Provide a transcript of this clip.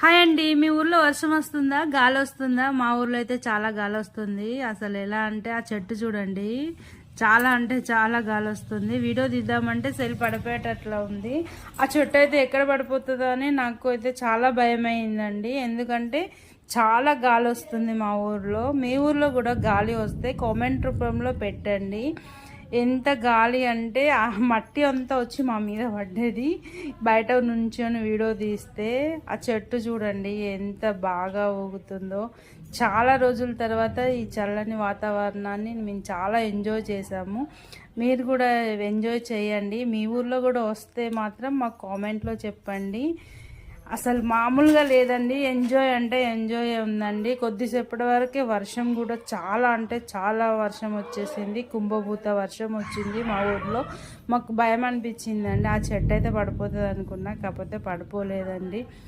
Hi అండి. మీ ఊర్లో వర్షం వస్తుందా, గాలి వస్తుందా? మా ఊర్లో అయితే చాలా గాలి వస్తుంది. అసలు ఎలా అంటే ఆ చెట్టు చూడండి, చాలా అంటే చాలా గాలి వస్తుంది. వీడియో తీద్దామంటే సెల్ పడిపోయేటట్లా ఉంది. ఆ చెట్టు అయితే ఎక్కడ పడిపోతుందో అని నాకు అయితే చాలా భయం అయిందండి. ఎందుకంటే చాలా గాలి వస్తుంది మా ఊర్లో. మీ ఊర్లో కూడా గాలి వస్తే కామెంట్ రూపంలో పెట్టండి. ఎంత గాలి అంటే ఆ మట్టి అంతా వచ్చి మా మీద పడ్డది. బయట నుంచొని వీడియో తీస్తే ఆ చెట్టు చూడండి ఎంత బాగా ఊగుతుందో. చాలా రోజుల తర్వాత ఈ చల్లని వాతావరణాన్ని మేము చాలా ఎంజాయ్ చేసాము. మీరు కూడా ఎంజాయ్ చేయండి. మీ ఊర్లో కూడా వస్తే మాత్రం మాకు కామెంట్లో చెప్పండి. అసలు మామూలుగా లేదండి. ఎంజాయ్ అంటే ఎంజాయ్ ఉందండి. కొద్దిసేపటి వరకే వర్షం కూడా చాలా అంటే చాలా వర్షం వచ్చేసింది. కుంభభూత వర్షం వచ్చింది మా ఊర్లో. మాకు భయం అనిపించిందండి. ఆ చెట్టు అయితే పడిపోతుంది అనుకున్నా, కాకపోతే పడిపోలేదండి.